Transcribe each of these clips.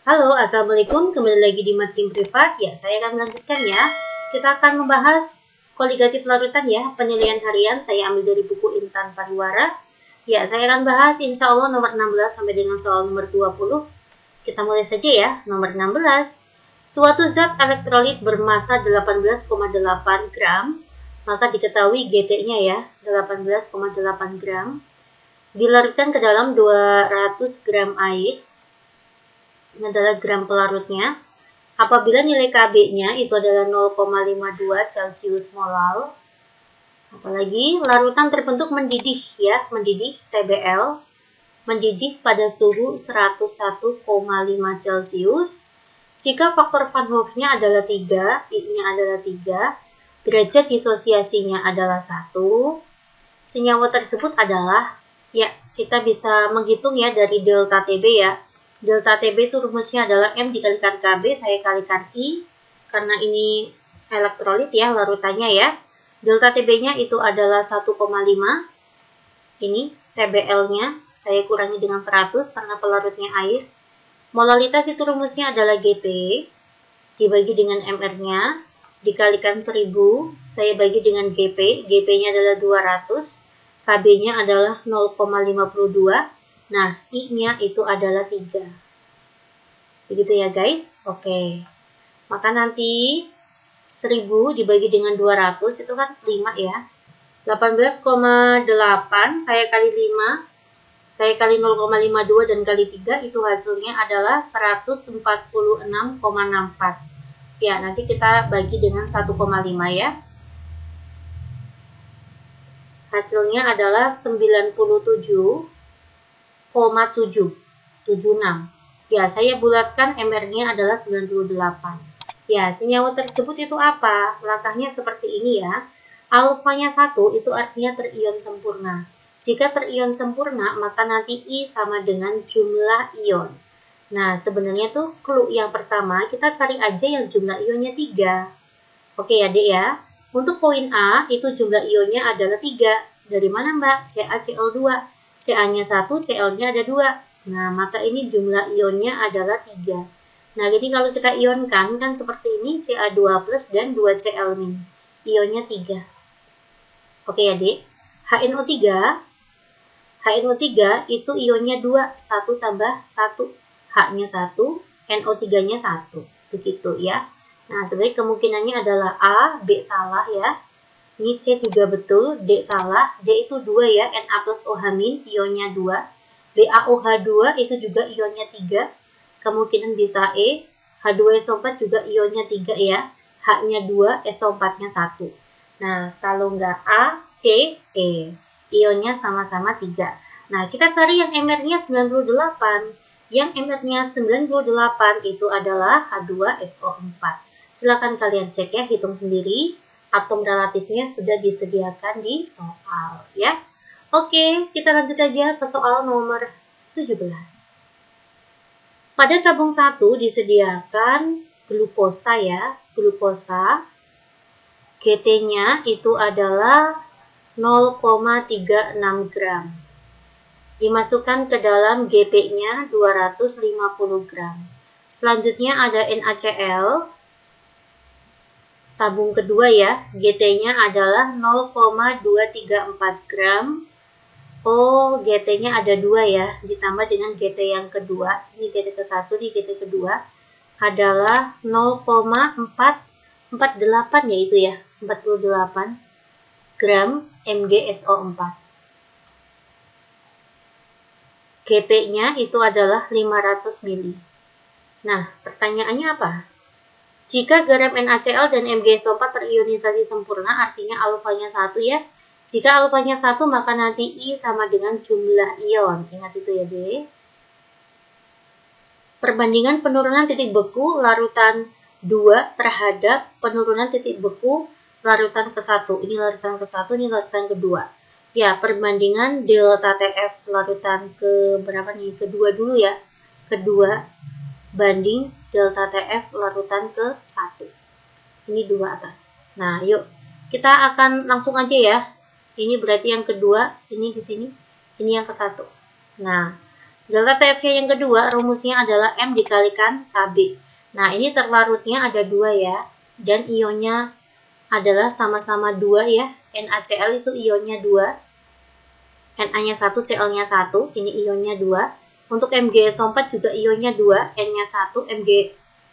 Halo, Assalamualaikum. Kembali lagi di Matkim Privat. Ya, saya akan melanjutkan ya. Kita akan membahas koligatif larutan ya. Penilaian harian saya ambil dari buku Intan Pariwara. Ya, saya akan bahas insya Allah nomor 16 sampai dengan soal nomor 20. Kita mulai saja ya. Nomor 16. Suatu zat elektrolit bermassa 18,8 gram, maka diketahui GT-nya ya, 18,8 gram. Dilarutkan ke dalam 200 gram air. Ini adalah gram pelarutnya. Apabila nilai Kb-nya itu adalah 0,52 Celcius molal. Apalagi larutan terbentuk mendidih ya, mendidih TBL, mendidih pada suhu 101,5 Celcius. Jika faktor Van Hoff-nya adalah 3, I-nya adalah 3, derajat disosiasinya adalah 1. Senyawa tersebut adalah, ya kita bisa menghitung ya dari delta TB ya. Delta TB itu rumusnya adalah M dikalikan Kb, saya kalikan I, karena ini elektrolit ya, larutannya ya. Delta TB-nya itu adalah 1,5, ini TBL-nya, saya kurangi dengan 100 karena pelarutnya air. Molalitas itu rumusnya adalah GT, dibagi dengan MR-nya, dikalikan 1000, saya bagi dengan GP, GP-nya adalah 200, KB-nya adalah 0,52, nah, I-nya itu adalah 3. Begitu ya guys. Oke. Maka nanti 1000 dibagi dengan 200 itu kan 5 ya. 18,8 saya kali 5. Saya kali 0,52 dan kali 3 itu hasilnya adalah 146,64. Ya, nanti kita bagi dengan 1,5 ya. Hasilnya adalah 97,76. Ya, saya bulatkan MR-nya adalah 98. Ya, senyawa tersebut itu apa? Langkahnya seperti ini ya. Alfanya 1 itu artinya terion sempurna. Jika terion sempurna, maka nanti I sama dengan jumlah ion. Nah, sebenarnya tuh clue yang pertama, kita cari aja yang jumlah ionnya 3. Oke ya, Dek ya. Untuk poin A, itu jumlah ionnya adalah 3. Dari mana, Mbak? CaCl2. Ca-nya 1, Cl-nya ada 2. Nah, maka ini jumlah ionnya adalah 3. Nah, jadi kalau kita ionkan, kan seperti ini, Ca2 plus dan 2Cl min. Ionnya 3. Oke ya, Dek. HNO3 itu ionnya 2, 1 tambah 1. H-nya 1, NO3-nya 1. Begitu ya. Nah, sebenarnya kemungkinannya adalah A, B salah ya. Ini C juga betul, D salah. D itu 2 ya, Na plus OH min, ionnya 2. BaOH2 itu juga ionnya 3. Kemungkinan bisa E. H2SO4 juga ionnya 3 ya. H-nya 2, SO4-nya 1. Nah, kalau nggak A, C, E. Ionnya sama-sama 3. Nah, kita cari yang MR-nya 98. Yang MR-nya 98 itu adalah H2SO4. Silakan kalian cek ya, hitung sendiri. Atom relatifnya sudah disediakan di soal ya. Oke, kita lanjut aja ke soal nomor 17. Pada tabung 1 disediakan glukosa ya, glukosa. GT-nya itu adalah 0,36 gram. Dimasukkan ke dalam GP-nya 250 gram. Selanjutnya ada NaCl. Tabung kedua ya, GT-nya adalah 0,234 gram. Oh, GT-nya ada 2 ya, ditambah dengan GT yang kedua. Ini GT ke-1, ini GT kedua. Adalah 0,448 ya itu ya, 48 gram MgSO4. GP-nya itu adalah 500 ml. Nah, pertanyaannya apa? Jika garam NaCl dan MgSO4 terionisasi sempurna, artinya alfanya 1 ya. Jika alfanya 1, maka nanti I sama dengan jumlah ion. Ingat itu ya, D. Perbandingan penurunan titik beku larutan 2 terhadap penurunan titik beku larutan ke-1. Ini larutan ke-1, ini larutan kedua. Ya, perbandingan delta TF larutan ke berapa nih? Kedua dulu ya. Kedua banding delta TF larutan ke-1. Ini 2 atas. Nah, yuk. Kita akan langsung aja ya. Ini berarti yang kedua, ini di sini. Ini yang ke-1. Nah, Delta TF-nya yang kedua, rumusnya adalah M dikalikan KB. Nah, ini terlarutnya ada 2 ya. Dan ionnya adalah sama-sama 2 ya. NaCl itu ionnya 2. Na-nya 1, Cl-nya 1. Ini ionnya 2. Untuk MgSO4 juga ionnya 2. N-nya 1,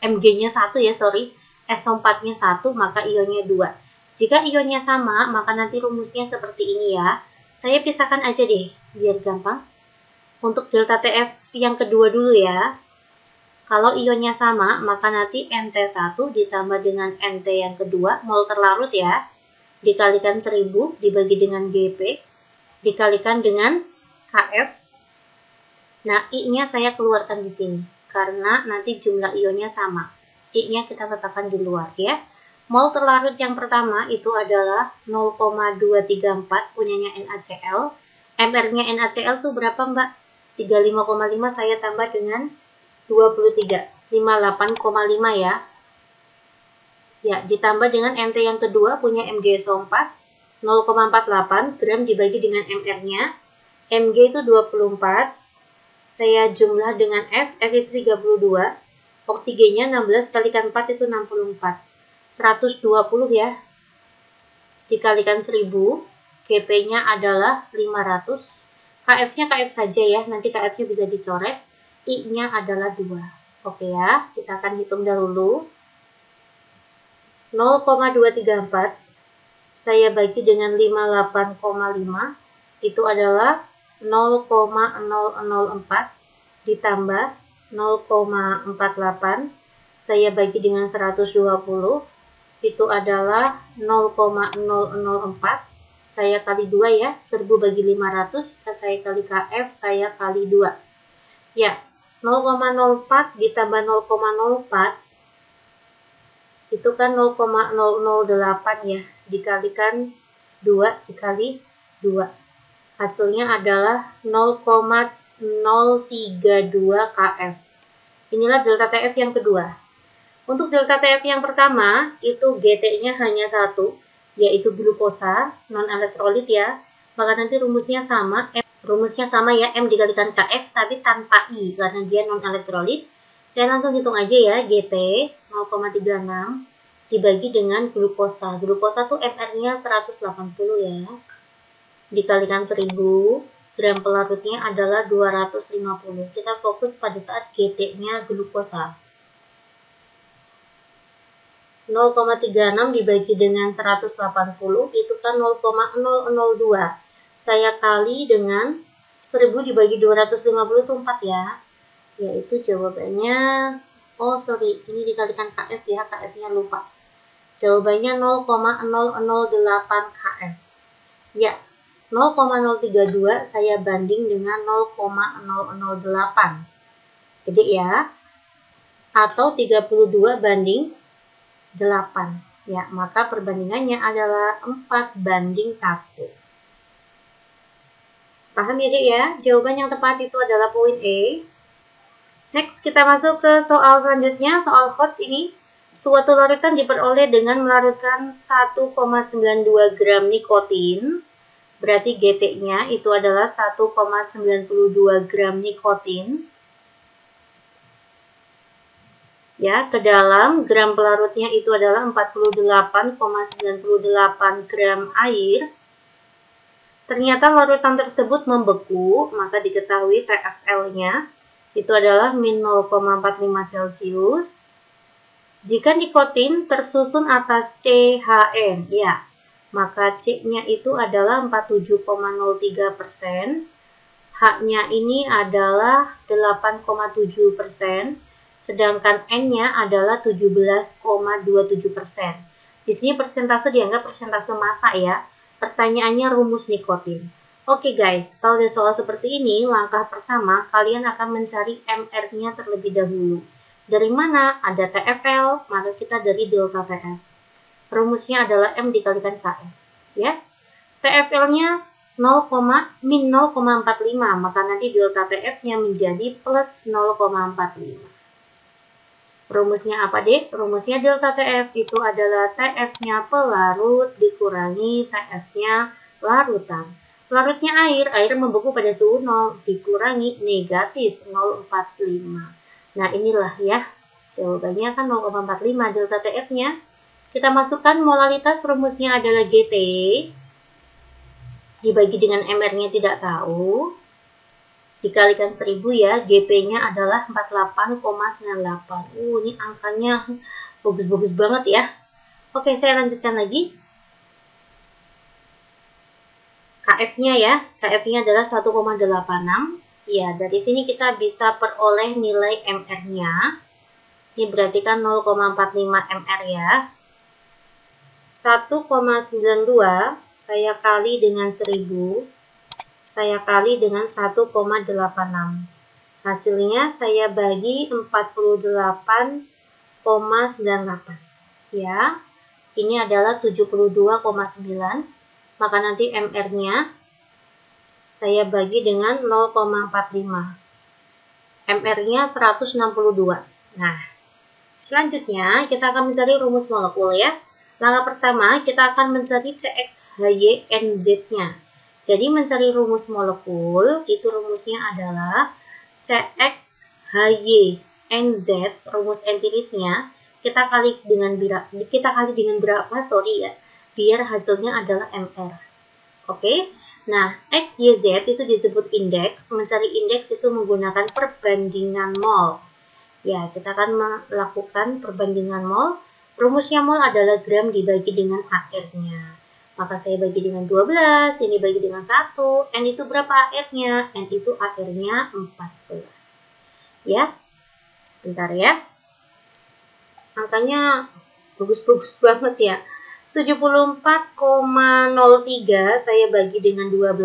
Mg-nya 1 ya, sorry. SO4-nya 1, maka ionnya 2. Jika ionnya sama, maka nanti rumusnya seperti ini ya. Saya pisahkan aja deh, biar gampang. Untuk delta TF yang kedua dulu ya. Kalau ionnya sama, maka nanti NT1 ditambah dengan NT yang kedua, mol terlarut ya. Dikalikan 1000, dibagi dengan GP, dikalikan dengan KF. Nah, I-nya saya keluarkan di sini, karena nanti jumlah ionnya sama. I-nya kita letakkan di luar ya. Mol terlarut yang pertama itu adalah 0,234 punyanya NaCl. MR-nya NaCl itu berapa Mbak? 35,5 saya tambah dengan 23, 58,5 ya. Ya, ditambah dengan NT yang kedua punya MgSO4 0,48 gram dibagi dengan MR-nya. Mg itu 24. Saya jumlah dengan S itu 32. Oksigennya 16 kalikan 4 itu 64. 120 ya. Dikalikan 1000. GP-nya adalah 500. KF-nya KF saja ya, nanti KF-nya bisa dicoret. I-nya adalah 2. Oke ya, kita akan hitung dahulu. 0,234 saya bagi dengan 58,5, itu adalah 0,004 ditambah 0,48 saya bagi dengan 120, itu adalah 0,004 saya kali 2 ya, 1000 bagi 500, saya kali KF, saya kali 2. Ya, 0,04 ditambah 0,04, itu kan 0,008 ya, dikalikan 2 dikali 2. Hasilnya adalah 0,032 KF. Inilah delta TF yang kedua. Untuk delta TF yang pertama, itu GT-nya hanya 1, yaitu glukosa, non-elektrolit ya. Maka nanti rumusnya sama ya, M dikalikan KF, tapi tanpa I, karena dia non-elektrolit. Saya langsung hitung aja ya, GT 0,36 dibagi dengan glukosa. Glukosa tuh MR-nya 180 ya. Dikalikan 1000, gram pelarutnya adalah 250. Kita fokus pada saat GT-nya glukosa. 0,36 dibagi dengan 180 itu kan 0,002. Saya kali dengan 1000 dibagi 250 itu 4 ya. Yaitu jawabannya, oh sorry, ini dikalikan KF ya, KF-nya lupa. Jawabannya 0,008 KF. Ya, 0,032 saya banding dengan 0,008. Gede ya. Atau 32 banding 8. Ya, maka perbandingannya adalah 4:1. Paham ya, Dek ya? Jawaban yang tepat itu adalah poin E. Next, kita masuk ke soal selanjutnya, soal HOTS ini. Suatu larutan diperoleh dengan melarutkan 1,92 gram nikotin. Berarti GT-nya itu adalah 1,92 gram nikotin. Ya, ke dalam gram pelarutnya itu adalah 48,98 gram air. Ternyata larutan tersebut membeku, maka diketahui TFL-nya itu adalah min 0,45 Celcius. Jika nikotin tersusun atas CHN, ya, maka C-nya itu adalah 47,03%, H-nya ini adalah 8,7%, sedangkan N-nya adalah 17,27%. Di sini persentase dianggap persentase massa ya. Pertanyaannya rumus nikotin. Oke guys, kalau ada soal seperti ini, langkah pertama kalian akan mencari MR-nya terlebih dahulu. Dari mana? Ada TFL, maka kita dari delta TF. Rumusnya adalah M dikalikan KF. Ya. TFL-nya min 0,45, maka nanti delta TF-nya menjadi plus 0,45. Rumusnya apa, Dek? Rumusnya delta TF itu adalah TF-nya pelarut dikurangi TF-nya larutan. Larutnya air membeku pada suhu 0 dikurangi negatif 0,45. Nah, inilah ya, jawabannya kan 0,45 delta TF-nya. Kita masukkan molaritas, rumusnya adalah GT, dibagi dengan MR-nya tidak tahu, dikalikan 1000 ya, GP-nya adalah 48,98. Ini angkanya bagus-bagus banget ya. Oke, saya lanjutkan lagi. KF-nya ya, KF-nya adalah 1,86. Ya, dari sini kita bisa peroleh nilai MR-nya. Ini berarti kan 0,45 MR ya. 1,92 saya kali dengan 1000, saya kali dengan 1,86. Hasilnya saya bagi 48,98. Ya, ini adalah 72,9. Maka nanti MR-nya saya bagi dengan 0,45. MR-nya 162. Nah, selanjutnya kita akan mencari rumus molekul ya. Langkah pertama kita akan mencari CXHYNZ-nya. Jadi mencari rumus molekul itu rumusnya adalah CXHYNZ, rumus empirisnya kita kali dengan berapa? Biar hasilnya adalah MR. Oke. Nah, X, Y, Z itu disebut indeks. Mencari indeks itu menggunakan perbandingan mol. Ya, kita akan melakukan perbandingan mol. Rumusnya mol adalah gram dibagi dengan AR-nya. Maka saya bagi dengan 12, ini bagi dengan 1. N itu berapa AR-nya? N itu AR-nya 14. Ya, sebentar ya. Angkanya bagus-bagus banget ya. 74,03 saya bagi dengan 12,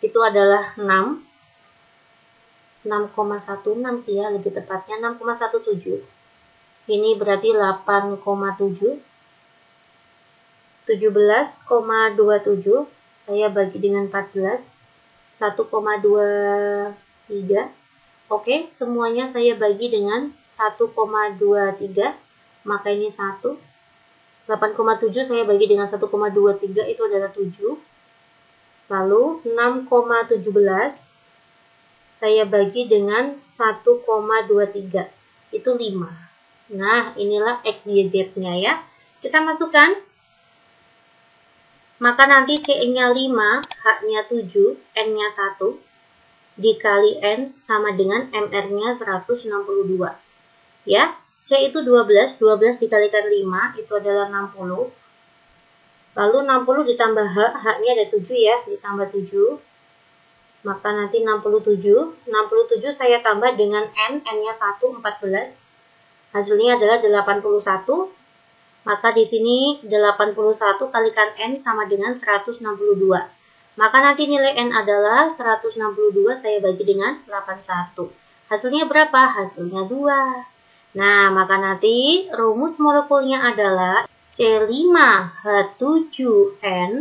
itu adalah 6. 6,16 sih ya, lebih tepatnya 6,17. Ini berarti 8,7. 17,27 saya bagi dengan 14, 1,23. Oke, semuanya saya bagi dengan 1,23, maka ini 1. 8,7 saya bagi dengan 1,23 itu adalah 7. Lalu 6,17 saya bagi dengan 1,23 itu 5. Nah, inilah X, Y, Z-nya ya. Kita masukkan. Maka nanti C-nya 5, H-nya 7, N-nya 1 dikali N sama dengan MR-nya 162. Ya. C itu 12 dikalikan 5 itu adalah 60. Lalu 60 ditambah H, H-nya ada 7 ya, ditambah 7. Maka nanti 67 saya tambah dengan N, N-nya 1, 14. Hasilnya adalah 81. Maka di sini 81 kalikan N sama dengan 162. Maka nanti nilai N adalah 162 saya bagi dengan 81. Hasilnya berapa? Hasilnya 2. Nah, maka nanti rumus molekulnya adalah C5H7N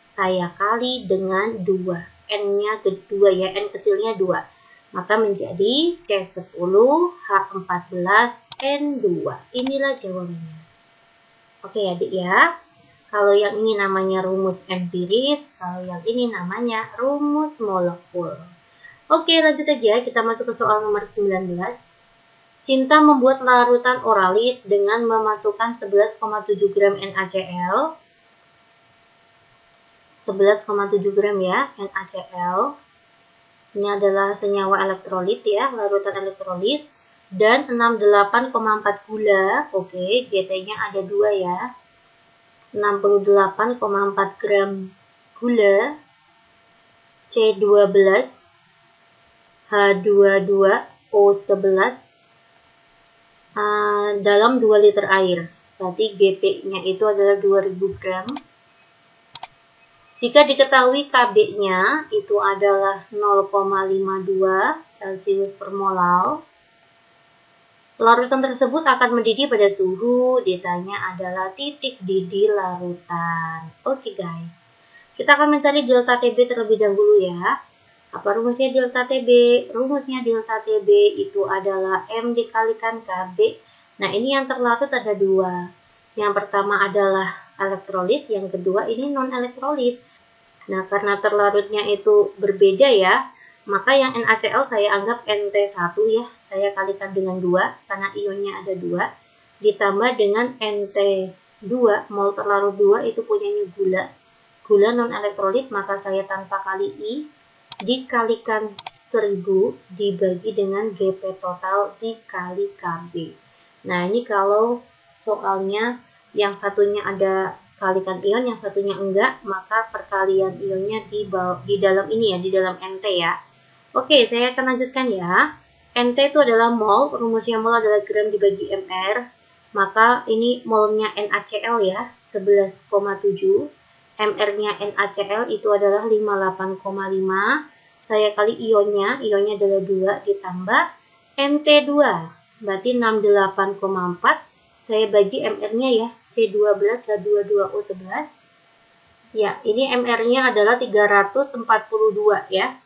saya kali dengan 2. N-nya kedua ya, N kecilnya 2. Maka menjadi C10H14N2. Inilah jawabannya. Oke adik ya. Kalau yang ini namanya rumus empiris, kalau yang ini namanya rumus molekul. Oke, lanjut aja, kita masuk ke soal nomor 19. Sinta membuat larutan oralit dengan memasukkan 11,7 gram NaCl. 11,7 gram ya, NaCl. Ini adalah senyawa elektrolit ya, larutan elektrolit. Dan 68,4 gula. Oke, GT-nya ada 2 ya. 68,4 gram gula. C12, H22O11. Dalam 2 liter air. Berarti GP-nya itu adalah 2000 gram. Jika diketahui KB-nya itu adalah 0,52 Celcius per molal, larutan tersebut akan mendidih pada suhu, ditanya adalah titik didih larutan. Oke guys, kita akan mencari delta TB terlebih dahulu ya. Apa rumusnya delta TB? Rumusnya delta TB itu adalah M dikalikan KB. Nah, ini yang terlarut ada 2. Yang pertama adalah elektrolit, yang kedua ini non-elektrolit. Nah, karena terlarutnya itu berbeda ya, maka yang NaCl saya anggap Nt1 ya. Saya kalikan dengan 2 karena ionnya ada 2. Ditambah dengan Nt2, mol terlarut 2 itu punyanya gula. Gula non-elektrolit, maka saya tanpa kali I dikalikan 1000 dibagi dengan Gp total dikali Kb. Nah, ini kalau soalnya yang satunya ada kalikan ion, yang satunya enggak, maka perkalian ionnya di dalam ini ya, di dalam Nt ya. Oke, saya akan lanjutkan ya. Nt itu adalah mol, rumusnya mol adalah gram dibagi mr. Maka ini molnya NaCl ya, 11,7. mr-nya NaCl itu adalah 58,5. Saya kali ionnya adalah 2 ditambah Nt2, berarti 68,4. Saya bagi mr-nya ya, C12 H22O11. Ya, ini mr-nya adalah 342 ya.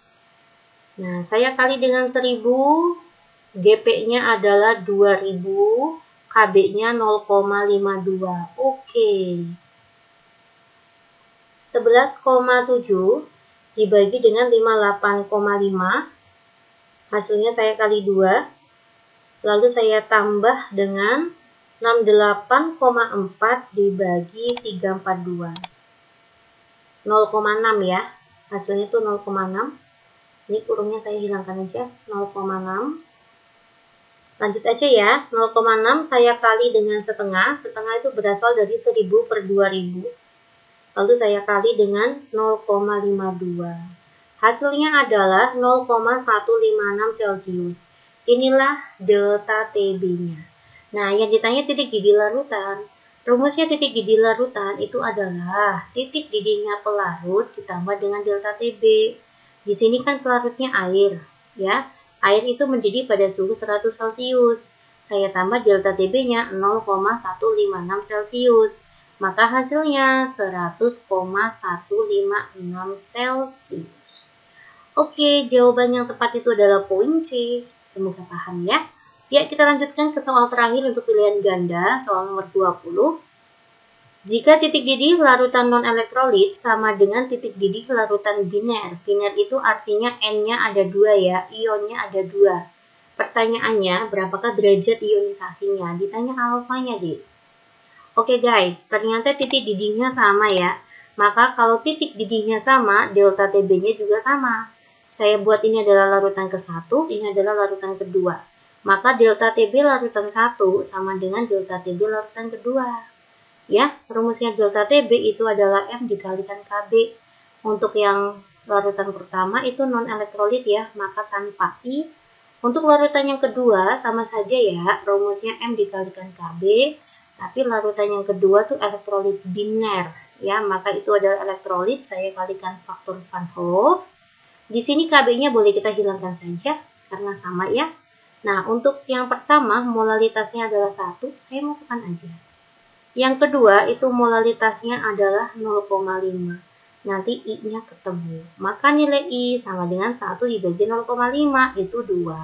Nah, saya kali dengan 1000, Gp-nya adalah 2000, Kb-nya 0,52. Oke. 11,7 dibagi dengan 58,5. Hasilnya saya kali 2. Lalu saya tambah dengan 68,4 dibagi 342. 0,6 ya. Hasilnya tuh 0,6. Ini kurungnya saya hilangkan aja. 0,6. Lanjut aja ya. 0,6 saya kali dengan setengah. Setengah itu berasal dari 1000 per 2000. Lalu saya kali dengan 0,52. Hasilnya adalah 0,156 Celcius. Inilah delta TB-nya. Nah, yang ditanya titik didih larutan. Rumusnya titik didih larutan itu adalah titik didihnya pelarut ditambah dengan delta TB. Di sini kan pelarutnya air, ya. Air itu mendidih pada suhu 100 Celcius. Saya tambah delta TB-nya 0,156 Celcius. Maka hasilnya 100,156 Celcius. Oke, jawaban yang tepat itu adalah poin C. Semoga paham ya. Ya, kita lanjutkan ke soal terakhir untuk pilihan ganda, soal nomor 20. Jika titik didih larutan non-elektrolit sama dengan titik didih larutan biner. Biner itu artinya N-nya ada 2 ya, ionnya ada 2. Pertanyaannya, berapakah derajat ionisasinya? Ditanya alfanya deh. Oke guys, ternyata titik didihnya sama ya. Maka kalau titik didihnya sama, delta TB-nya juga sama. Saya buat ini adalah larutan ke-1, ini adalah larutan kedua. Maka delta TB larutan 1 sama dengan delta TB larutan kedua. Ya, rumusnya delta TB itu adalah M dikalikan Kb. Untuk yang larutan pertama itu non-elektrolit ya, maka tanpa I. Untuk larutan yang kedua sama saja ya, rumusnya M dikalikan Kb. Tapi larutan yang kedua tuh elektrolit biner. Ya, maka itu adalah elektrolit, saya kalikan faktor Van Hoff. Di sini Kb-nya boleh kita hilangkan saja, karena sama ya. Nah, untuk yang pertama, molalitasnya adalah 1, saya masukkan aja. Yang kedua, itu molalitasnya adalah 0,5. Nanti I-nya ketemu. Maka nilai I sama dengan 1 dibagi 0,5, itu 2.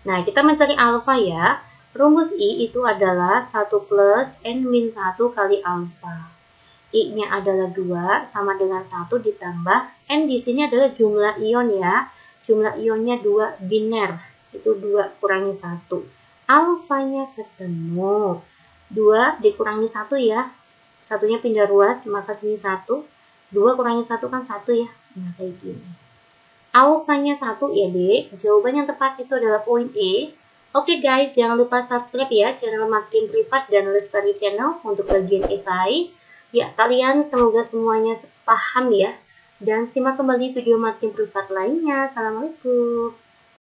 Nah, kita mencari alfa ya. Rumus I itu adalah 1 plus N-1 kali alfa. I-nya adalah 2, sama dengan 1 ditambah. N di sini adalah jumlah ion ya. Jumlah ionnya 2 biner. Itu 2 kurangi 1. Alfanya ketemu. 2 dikurangi 1 ya. Satunya pindah ruas, maka sini 1. 2 kurangi 1 kan 1 ya. Nah, kayak gini. Alfanya 1 ya, Dek. Jawaban yang tepat itu adalah poin E. Oke guys, jangan lupa subscribe ya channel Makin Privat dan Lestari Channel untuk bagian esai. Ya, kalian semoga semuanya paham ya. Dan simak kembali video Makin Privat lainnya. Assalamualaikum.